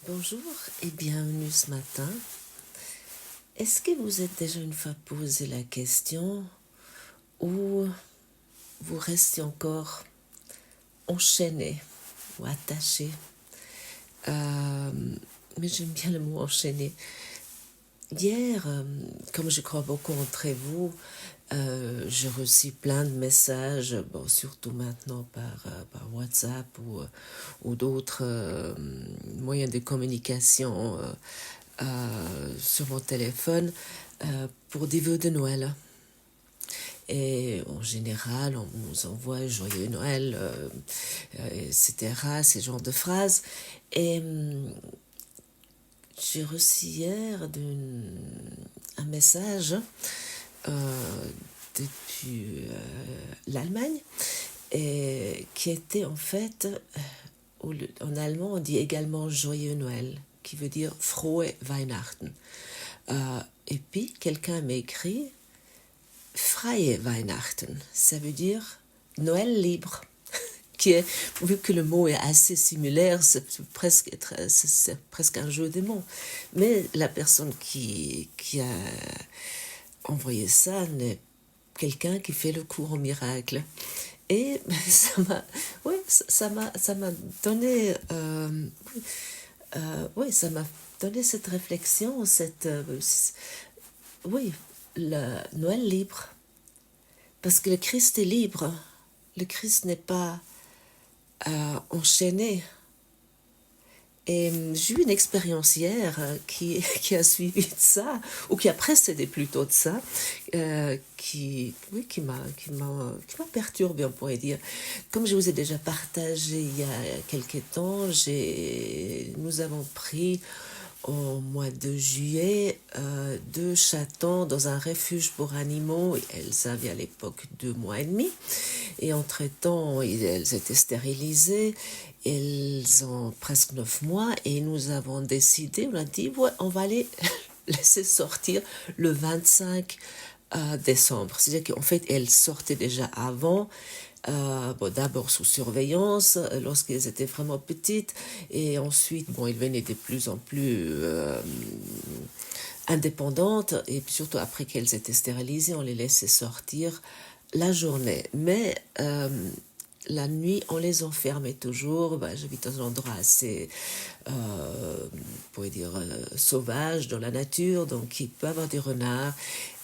Bonjour et bienvenue ce matin. Est-ce que vous êtes déjà une fois posé la question ou vous restez encore enchaîné ou attaché mais j'aime bien le mot enchaîné. Hier, comme je crois beaucoup d'entre vous, j'ai reçu plein de messages, bon, surtout maintenant par WhatsApp ou d'autres moyens de communication sur mon téléphone pour des vœux de Noël. Et en général, on nous envoie Joyeux Noël, etc., ces genres de phrases. Et j'ai reçu hier un message depuis l'Allemagne, et qui était en fait, en allemand on dit également Joyeux Noël, qui veut dire Frohe Weihnachten. Et puis quelqu'un m'a écrit Freie Weihnachten, ça veut dire Noël libre. Qui est, vu que le mot est assez similaire, c'est presque un jeu de mots. Mais la personne qui a envoyé ça n'est quelqu'un qui fait le cours au miracle. Et ça m'a donné, ça m'a donné cette réflexion, le Noël libre. Parce que le Christ est libre. Le Christ n'est pas enchaîné. Et j'ai eu une expérience hier qui a suivi de ça, ou qui a précédé plutôt de ça, qui m'a perturbée, on pourrait dire. Comme je vous ai déjà partagé il y a quelques temps, nous avons pris au mois de juillet 2 chatons dans un refuge pour animaux. Elles avaient à l'époque 2 mois et demi. Et entre-temps, elles étaient stérilisées. Elles ont presque 9 mois. Et nous avons décidé, on a dit, on va les laisser sortir le 25 décembre. C'est-à-dire qu'en fait, elles sortaient déjà avant. D'abord sous surveillance lorsqu'elles étaient vraiment petites, et ensuite elles venaient de plus en plus indépendantes, et puis surtout après qu'elles étaient stérilisées, on les laissait sortir la journée, mais la nuit on les enfermait toujours. J'habite dans un endroit assez sauvage dans la nature, donc il peut y avoir des renards.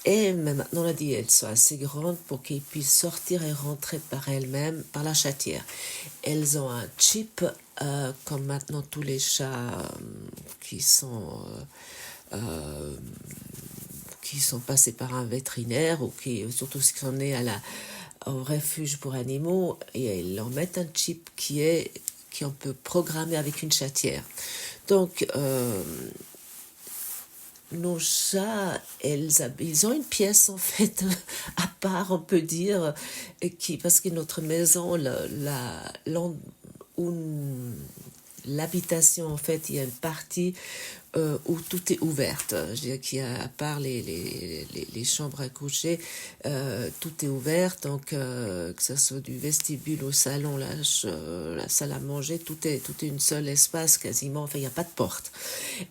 Et maintenant, on a dit elles sont assez grandes pour qu'elles puissent sortir et rentrer par elles-mêmes par la chatière. Elles ont un chip, comme maintenant tous les chats qui sont passés par un vétérinaire, ou surtout ceux qui sont nés au refuge pour animaux, et ils leur mettent un chip qu'on peut programmer avec une chatière. Donc, nos chats, ils ont une pièce en fait à part, on peut dire, parce que notre maison, où l'habitation, en fait, il y a une partie où tout est ouverte. Je veux dire qu'il y a, à part les chambres à coucher, tout est ouvert. Donc, que ce soit du vestibule au salon, la salle à manger, tout est une seule espace quasiment. Enfin, il n'y a pas de porte.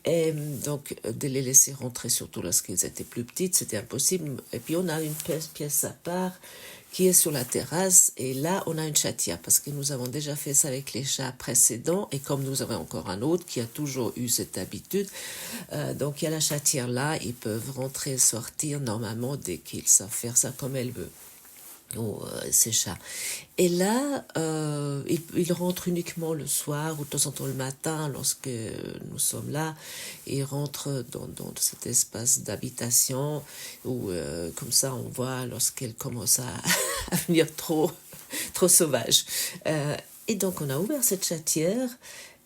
Et donc, de les laisser rentrer, surtout lorsqu'elles étaient plus petites, c'était impossible. Et puis, on a une pièce à part qui est sur la terrasse, et là on a une chatière, parce que nous avons déjà fait ça avec les chats précédents, et comme nous avons encore un autre qui a toujours eu cette habitude, donc il y a la chatière là, ils peuvent rentrer et sortir normalement dès qu'ils savent faire ça comme elles veulent. Ces chats. Et là, ils rentrent uniquement le soir ou de temps en temps le matin lorsque nous sommes là. Ils rentrent dans cet espace d'habitation où, comme ça, on voit lorsqu'elles commencent à devenir trop sauvages. Et donc, on a ouvert cette chatière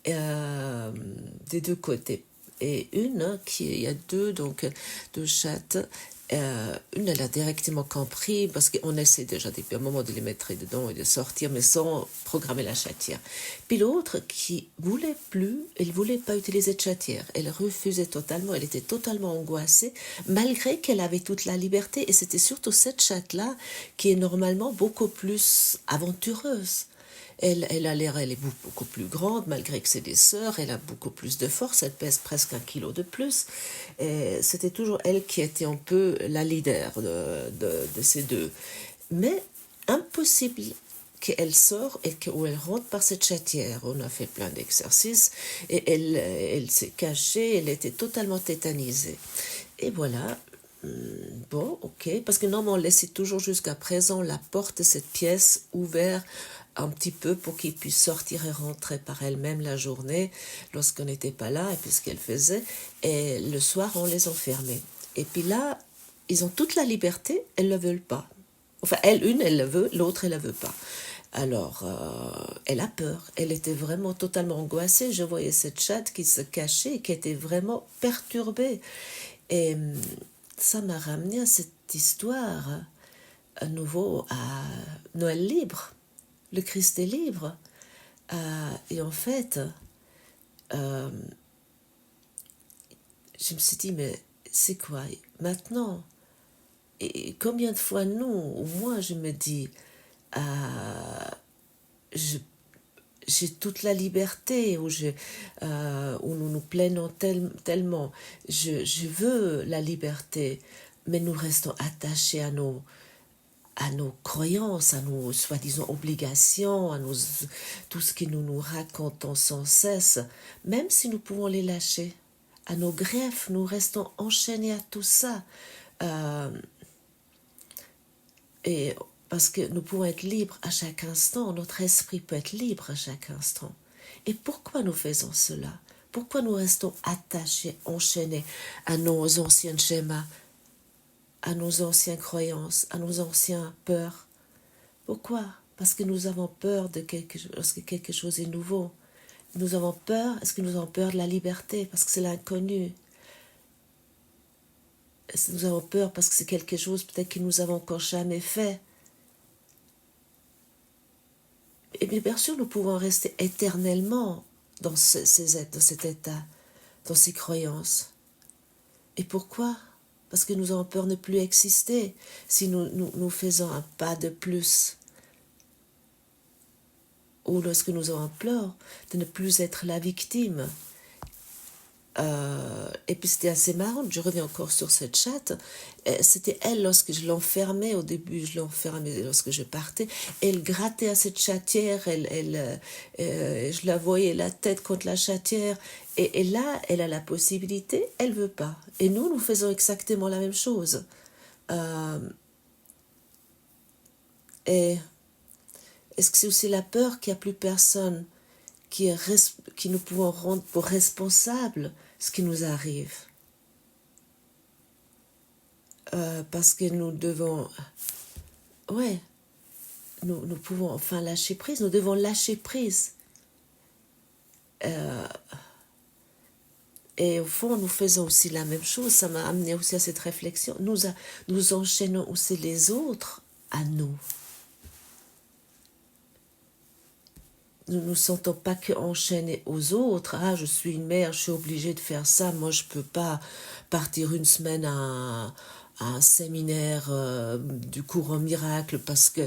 des deux côtés. Et il y a deux chattes. Une, elle a directement compris, parce qu'on essaie déjà depuis un moment de les mettre dedans et de sortir, mais sans programmer la chatière. Puis l'autre qui voulait plus, elle voulait pas utiliser de chatière. Elle refusait totalement, elle était totalement angoissée, malgré qu'elle avait toute la liberté. Et c'était surtout cette chatte-là qui est normalement beaucoup plus aventureuse. Elle a l'air, elle est beaucoup plus grande, malgré que c'est des sœurs, elle a beaucoup plus de force, elle pèse presque 1 kilo de plus. Et c'était toujours elle qui était un peu la leader de ces deux. Mais impossible qu'elle sort et qu'elle rentre par cette chatière. On a fait plein d'exercices et elle s'est cachée, elle était totalement tétanisée. Et voilà, bon, ok, parce que normalement on laissait toujours jusqu'à présent la porte de cette pièce ouverte un petit peu pour qu'ils puissent sortir et rentrer par elles-mêmes la journée lorsqu'on n'était pas là et puis ce qu'elles faisaient. Et le soir, on les enfermait. Et puis là, ils ont toute la liberté, elles ne le veulent pas. Enfin, elle le veut, l'autre, elle ne la veut pas. Alors, elle a peur. Elle était vraiment totalement angoissée. Je voyais cette chatte qui se cachait, qui était vraiment perturbée. Et ça m'a ramené à cette histoire, à nouveau, à Noël libre. Le Christ est libre. Et en fait, je me suis dit, mais c'est quoi maintenant? Et combien de fois nous, ou moi, je me dis, j'ai toute la liberté, où nous nous plaignons tellement. Je veux la liberté, mais nous restons attachés à nos croyances, à nos soi-disant obligations, tout ce que nous racontons sans cesse, même si nous pouvons les lâcher. À nos greffes, nous restons enchaînés à tout ça. Et parce que nous pouvons être libres à chaque instant, notre esprit peut être libre à chaque instant. Et pourquoi nous faisons cela? Pourquoi nous restons attachés, enchaînés à nos anciens schémas, à nos anciennes croyances, à nos anciennes peurs? Pourquoi? Parce que nous avons peur de lorsque quelque chose est nouveau. Nous avons peur, est-ce que nous avons peur de la liberté? Parce que c'est l'inconnu. Nous avons peur parce que c'est quelque chose peut-être que nous n'avons encore jamais fait. Et bien sûr, nous pouvons rester éternellement dans cet état, dans ces croyances. Et pourquoi? Parce que nous avons peur de ne plus exister si nous faisons un pas de plus. Ou lorsque nous avons peur de ne plus être la victime. Et puis c'était assez marrant, je reviens encore sur cette chatte, c'était elle lorsque je l'enfermais, au début je l'enfermais lorsque je partais, elle grattait à cette chatière, je la voyais la tête contre la chatière, et là elle a la possibilité, elle veut pas. Et nous faisons exactement la même chose. Et est-ce que c'est aussi la peur qu'il n'y a plus personne qui nous pouvons rendre pour responsables ce qui nous arrive, parce que nous devons, nous pouvons enfin lâcher prise, nous devons lâcher prise, et au fond nous faisons aussi la même chose. Ça m'a amené aussi à cette réflexion, nous enchaînons aussi les autres à nous. Nous ne nous sentons pas qu'enchaînés aux autres. Ah, je suis une mère, je suis obligée de faire ça. Moi, je ne peux pas partir une semaine à un séminaire du cours en miracle parce que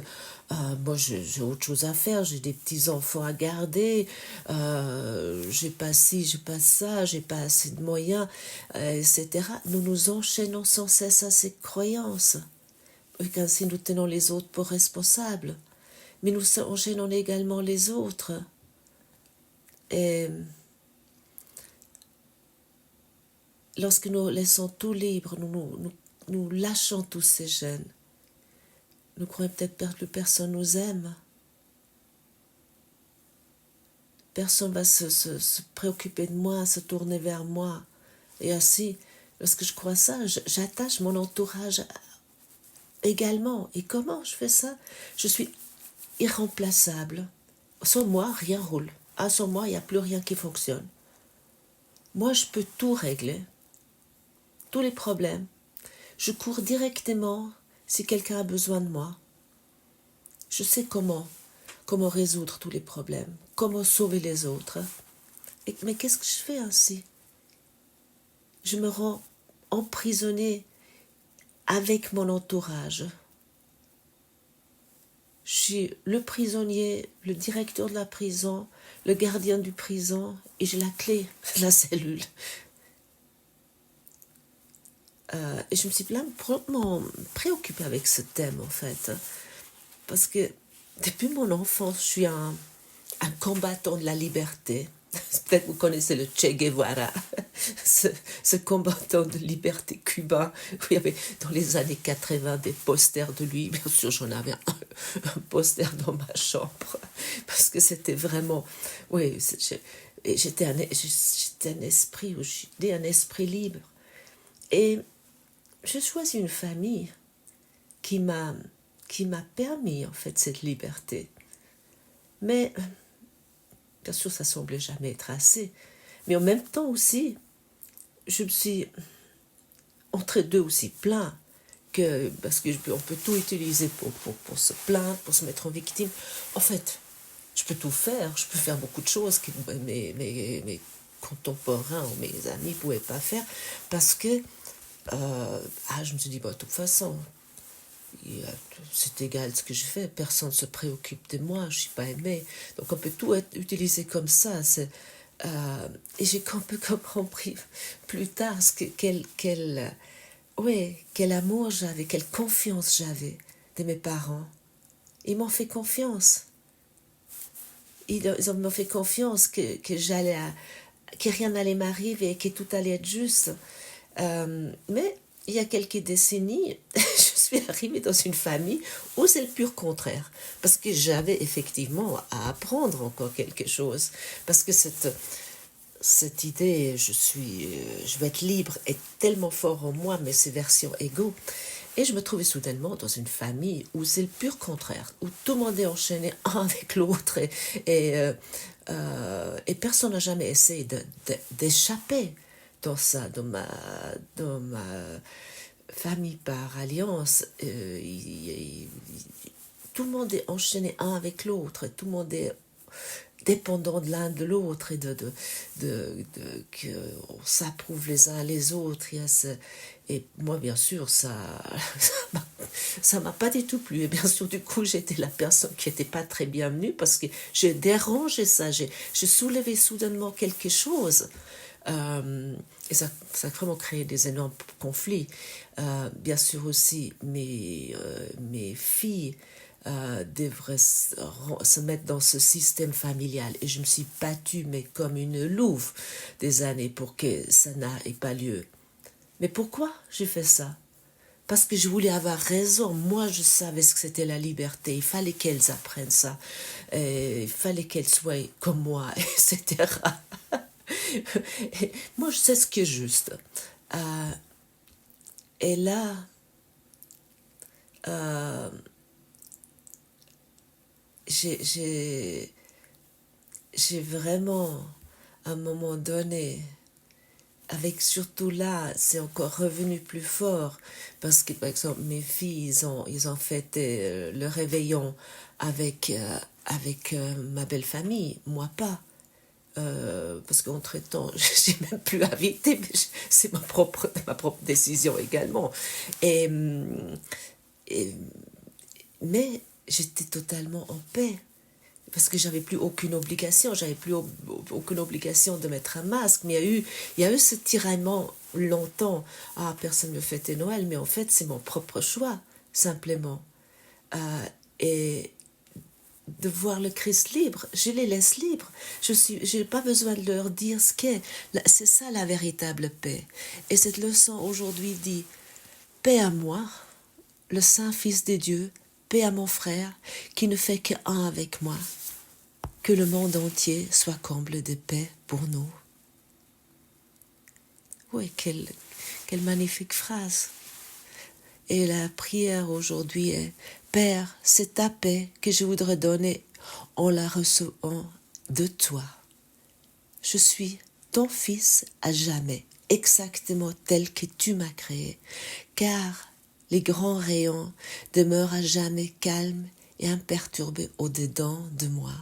moi, j'ai autre chose à faire. J'ai des petits-enfants à garder. J'ai pas ci, j'ai pas ça, j'ai pas assez de moyens, etc. Nous nous enchaînons sans cesse à ces croyances. Et qu'ainsi, nous tenons les autres pour responsables. Mais nous enchaînons également les autres. Et lorsque nous laissons tout libre, nous lâchons tous ces gènes. Nous croyons peut-être que plus personne nous aime. Personne va se préoccuper de moi, se tourner vers moi. Et ainsi, lorsque je crois ça, j'attache mon entourage également. Et comment je fais ça? Je suis irremplaçable. Sans moi, rien roule. Sans moi, il n'y a plus rien qui fonctionne. Moi, je peux tout régler. Tous les problèmes. Je cours directement si quelqu'un a besoin de moi. Je sais comment résoudre tous les problèmes, comment sauver les autres. Mais qu'est-ce que je fais ainsi? Je me rends emprisonnée avec mon entourage. Je suis le prisonnier, le directeur de la prison, le gardien du prison, et j'ai la clé de la cellule. Et je me suis vraiment préoccupée avec ce thème, en fait. Parce que depuis mon enfance, je suis un combattant de la liberté. Peut-être vous connaissez le Che Guevara, ce combattant de liberté cubain, où il y avait dans les années 80 des posters de lui. Bien sûr, j'en avais un poster dans ma chambre, parce que c'était vraiment... Oui, j'étais un esprit, j'étais un esprit libre. Et j'ai choisi une famille qui m'a permis, en fait, cette liberté. Mais, bien sûr, ça semblait jamais être assez. Mais en même temps aussi, je me suis entre deux aussi plaint, parce qu'on peut tout utiliser pour se plaindre, pour se mettre en victime. En fait, je peux tout faire, je peux faire beaucoup de choses que mes contemporains ou mes amis ne pouvaient pas faire, parce que je me suis dit, de toute façon, c'est égal ce que je fais, personne ne se préoccupe de moi, je ne suis pas aimée. Donc on peut tout utiliser comme ça. Et j'ai un peu compris plus tard quel amour j'avais, quelle confiance j'avais de mes parents. Ils m'ont fait confiance. Ils m'ont fait confiance que rien n'allait m'arriver et que tout allait être juste. Mais il y a quelques décennies, je suis arrivée dans une famille où c'est le pur contraire. Parce que j'avais effectivement à apprendre encore quelque chose. Parce que cette idée, je vais être libre, est tellement fort en moi, mais ces versions égo. Et je me trouvais soudainement dans une famille où c'est le pur contraire, où tout le monde est enchaîné un avec l'autre et personne n'a jamais essayé d'échapper dans ça, dans ma famille par alliance. Tout le monde est enchaîné un avec l'autre, tout le monde est dépendant de l'un de l'autre et qu'on s'approuve les uns les autres. Et moi, bien sûr, ça m'a pas du tout plu. Et bien sûr, du coup, j'étais la personne qui n'était pas très bienvenue parce que j'ai dérangé ça. J'ai soulevé soudainement quelque chose. Et ça a vraiment créé des énormes conflits. Bien sûr aussi, mes filles devraient se mettre dans ce système familial. Et je me suis battue, mais comme une louve, des années pour que ça n'ait pas lieu. Mais pourquoi j'ai fait ça? Parce que je voulais avoir raison. Moi, je savais ce que c'était la liberté. Il fallait qu'elles apprennent ça. Il fallait qu'elles soient comme moi, etc. Et moi, je sais ce qui est juste. Et là, j'ai vraiment, à un moment donné, avec surtout là, c'est encore revenu plus fort, parce que, par exemple, mes filles, ils ont fêté le réveillon avec ma belle famille, moi pas. Parce qu'entre-temps, j'ai même plus invité, mais c'est ma propre décision également. Mais j'étais totalement en paix, parce que j'avais plus aucune obligation, aucune obligation de mettre un masque. Mais il y a eu ce tiraillement longtemps. Personne ne fêtait Noël, mais en fait, c'est mon propre choix, simplement. Et de voir le Christ libre, je les laisse libres. Je n'ai pas besoin de leur dire ce qu'est. C'est ça la véritable paix. Et cette leçon aujourd'hui dit, paix à moi, le Saint Fils de Dieu, paix à mon frère, qui ne fait qu'un avec moi. Que le monde entier soit comble de paix pour nous. Oui, quelle magnifique phrase. Et la prière aujourd'hui est, Père, c'est ta paix que je voudrais donner en la recevant de toi. Je suis ton fils à jamais, exactement tel que tu m'as créé, car les grands rayons demeurent à jamais calmes et imperturbés au-dedans de moi.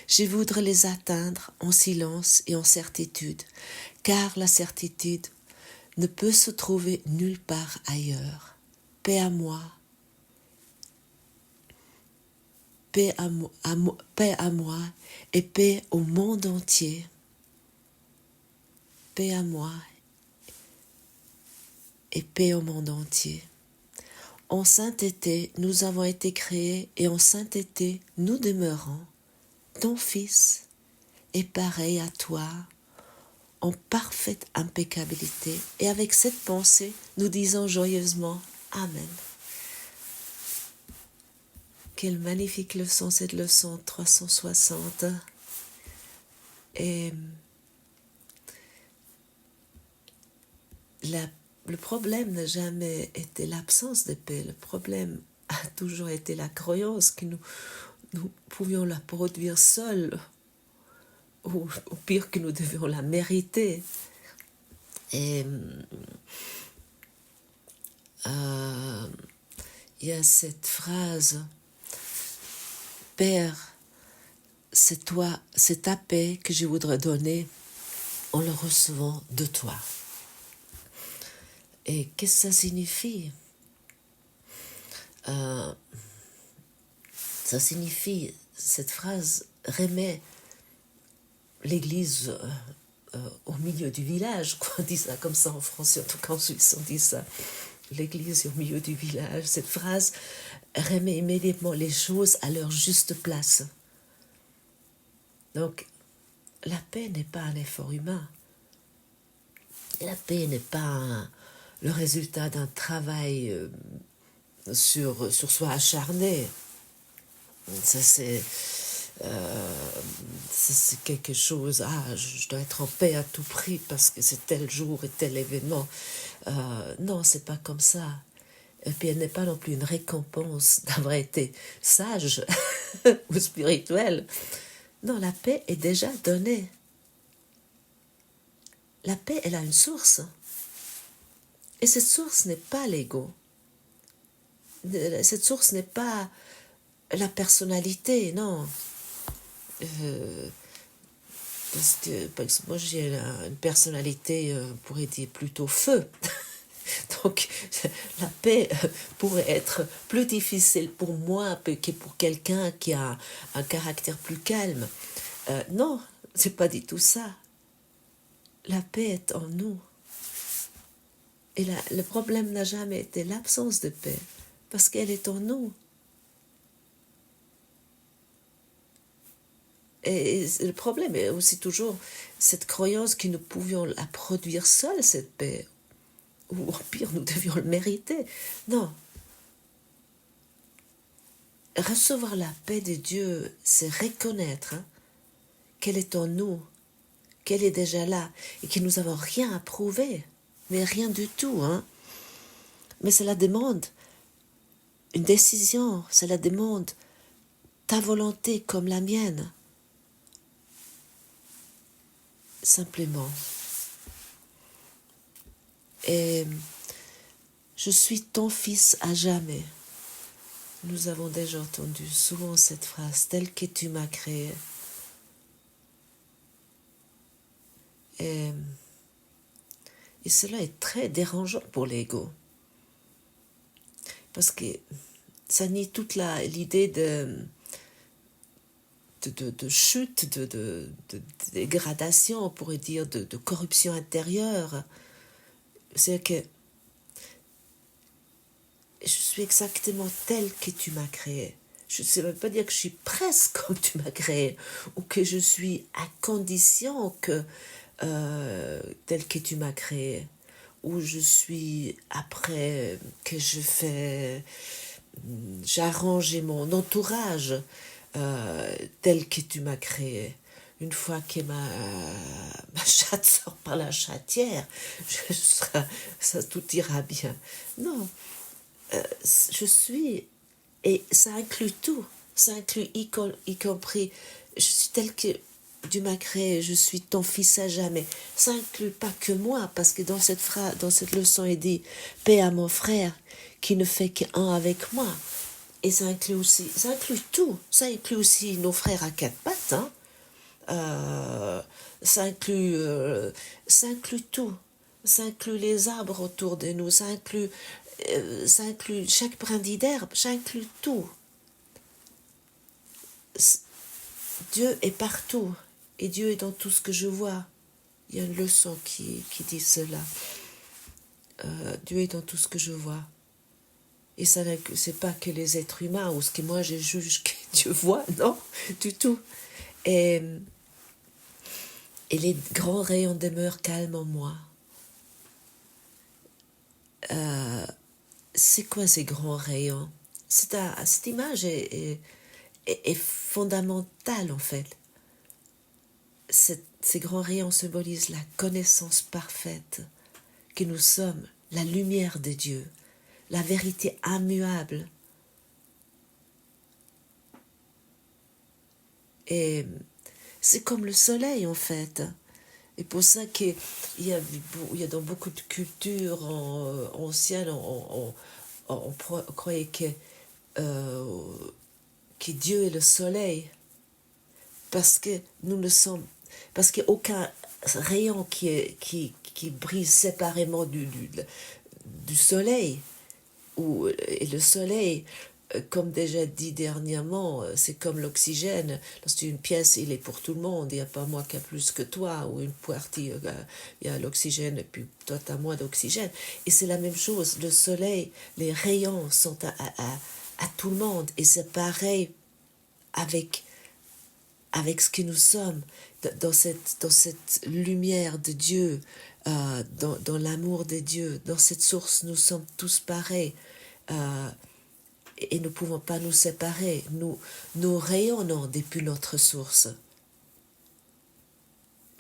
Je voudrais les atteindre en silence et en certitude, car la certitude ne peut se trouver nulle part ailleurs. Paix à moi, paix à moi et paix au monde entier. Paix à moi et paix au monde entier. En sainteté, nous avons été créés et en sainteté, nous demeurons. Ton Fils est pareil à toi, en parfaite impeccabilité. Et avec cette pensée, nous disons joyeusement Amen. Quelle magnifique leçon, cette leçon 360. Et le problème n'a jamais été l'absence de paix. Le problème a toujours été la croyance que nous pouvions la produire seuls, ou au pire que nous devions la mériter. Et il y a cette phrase, Père, c'est toi, c'est ta paix que je voudrais donner en le recevant de toi. Et qu'est-ce que ça signifie? Ça signifie, cette phrase remet l'église au milieu du village, quoi. On dit ça comme ça en français, en tout cas en Suisse on dit ça. L'église est au milieu du village. Cette phrase remet immédiatement les choses à leur juste place. Donc, la paix n'est pas un effort humain. La paix n'est pas le résultat d'un travail sur soi acharné. Ça, c'est quelque chose, je dois être en paix à tout prix parce que c'est tel jour et tel événement. Non, c'est pas comme ça. Et puis elle n'est pas non plus une récompense d'avoir été sage ou spirituel. Non, la paix est déjà donnée. La paix, elle a une source. Et cette source n'est pas l'ego. Cette source n'est pas la personnalité, non. Parce que moi j'ai une personnalité, on pourrait dire plutôt feu. Donc la paix pourrait être plus difficile pour moi que pour quelqu'un qui a un caractère plus calme. Non, c'est pas du tout ça. La paix est en nous. Et le problème n'a jamais été l'absence de paix, parce qu'elle est en nous. Et le problème est aussi toujours cette croyance que nous pouvions la produire seuls, cette paix. Ou au pire, nous devions le mériter. Non. Recevoir la paix de Dieu, c'est reconnaître qu'elle est en nous, qu'elle est déjà là, et que nous n'avons rien à prouver, mais rien du tout. Mais cela demande une décision, cela demande ta volonté comme la mienne. Simplement. Et je suis ton fils à jamais. Nous avons déjà entendu souvent cette phrase, telle que tu m'as créé. Et cela est très dérangeant pour l'ego. Parce que ça nie toute l'idée de chute, de dégradation, on pourrait dire, de corruption intérieure. C'est que je suis exactement telle que tu m'as créée. Je ne veux pas dire que je suis presque comme tu m'as créée, ou que je suis à condition que telle que tu m'as créée, ou je suis après que j'arrange mon entourage tel que tu m'as créé. Une fois que ma chatte sort par la chatière, ça tout ira bien. Non, je suis, et ça inclut tout, ça inclut y compris, je suis telle que tu m'as créé, je suis ton fils à jamais. Ça inclut pas que moi, parce que dans cette phrase, dans cette leçon, il dit paix à mon frère qui ne fait qu'un avec moi. Et ça inclut tout. Ça inclut aussi nos frères à quatre pattes. Ça inclut tout. Ça inclut les arbres autour de nous. Ça inclut chaque brindille d'herbe. Ça inclut tout. Dieu est partout et Dieu est dans tout ce que je vois. Il y a une leçon qui dit cela. Dieu est dans tout ce que je vois. Et ça c'est pas que les êtres humains ou ce que moi je juge que Dieu voit, non, du tout. Et les grands rayons demeurent calmes en moi. C'est quoi ces grands rayons? Cette image est fondamentale en fait. Ces grands rayons symbolisent la connaissance parfaite que nous sommes, la lumière de Dieu, la vérité immuable. Et c'est comme le soleil en fait. Et pour ça qu'il y a dans beaucoup de cultures anciennes, on croyait que Dieu est le soleil, parce que nous ne sommes, parce qu'il n'y a aucun rayon qui brise séparément du soleil. Et le soleil, comme déjà dit dernièrement, c'est comme l'oxygène. Lorsque une pièce, il est pour tout le monde. Il n'y a pas moi qui a plus que toi, ou une partie, il y a l'oxygène, et puis toi, tu as moins d'oxygène. Et c'est la même chose. Le soleil, les rayons sont à tout le monde. Et c'est pareil avec ce que nous sommes, dans cette lumière de Dieu, dans l'amour de Dieu, dans cette source, nous sommes tous pareils. Et nous ne pouvons pas nous séparer. Nous rayonnons depuis notre source.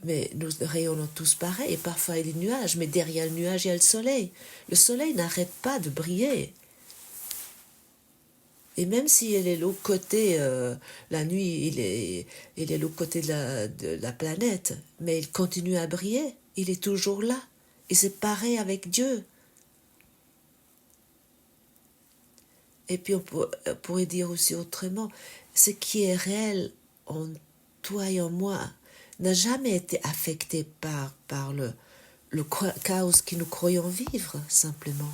Mais nous rayonnons tous pareil. Et parfois il y a des nuages, mais derrière le nuage, il y a le soleil. Le soleil n'arrête pas de briller. Et même si elle est l'autre côté, la nuit, il est l'autre côté de la planète, mais il continue à briller. Il est toujours là. Et c'est pareil avec Dieu. Et puis on pourrait dire aussi autrement, ce qui est réel en toi et en moi n'a jamais été affecté par le chaos que nous croyons vivre, simplement.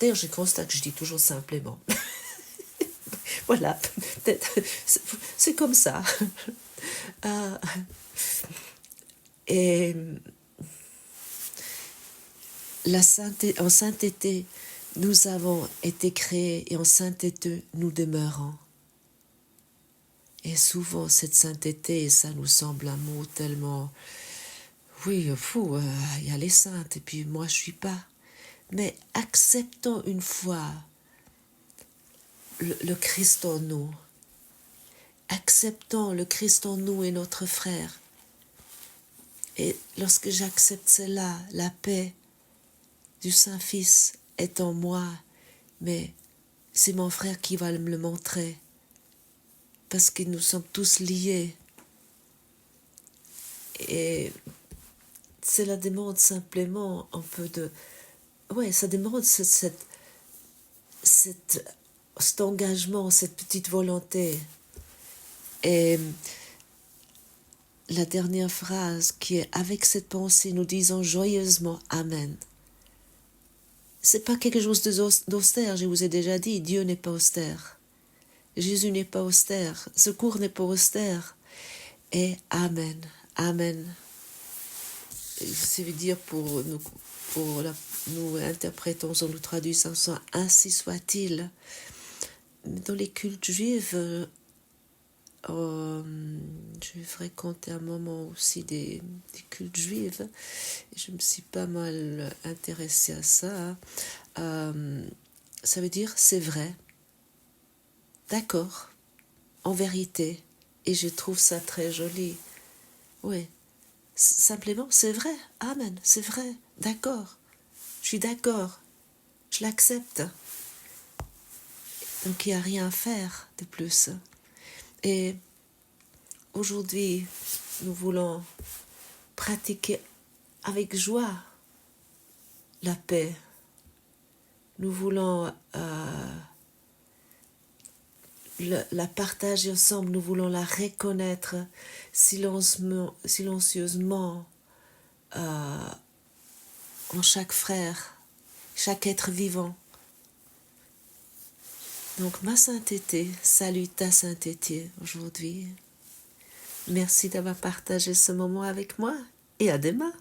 D'ailleurs, je constate que je dis toujours simplement. Voilà, c'est comme ça. Et en sainteté, nous avons été créés et en sainteté, nous demeurons. Et souvent, cette sainteté, ça nous semble un mot tellement... Oui, fou, il y a les saintes, et puis moi, je ne suis pas. Mais acceptons une fois le Christ en nous. Acceptons le Christ en nous et notre frère. Et lorsque j'accepte cela, la paix du Saint-Fils est en moi, mais c'est mon frère qui va me le montrer, parce que nous sommes tous liés. Et cela demande simplement un peu de... Ouais, ça demande cet engagement, cette petite volonté. Et la dernière phrase qui est: avec cette pensée, nous disons joyeusement Amen. C'est pas quelque chose d'austère, je vous ai déjà dit, Dieu n'est pas austère. Jésus n'est pas austère, secours n'est pas austère. Et Amen, Amen. Ça veut dire nous interprétons, nous traduisons ça, ainsi soit-il. Dans les cultes juifs, je fréquentais un moment aussi des cultes juifs, et je me suis pas mal intéressée à ça. Ça veut dire c'est vrai, d'accord, en vérité, et je trouve ça très joli. Oui, simplement c'est vrai, amen, c'est vrai, d'accord, je suis d'accord, je l'accepte. Donc il n'y a rien à faire de plus. Et aujourd'hui, nous voulons pratiquer avec joie la paix. Nous voulons la partager ensemble, nous voulons la reconnaître silencieusement en chaque frère, chaque être vivant. Donc ma sainteté, salue ta sainteté aujourd'hui. Merci d'avoir partagé ce moment avec moi et à demain.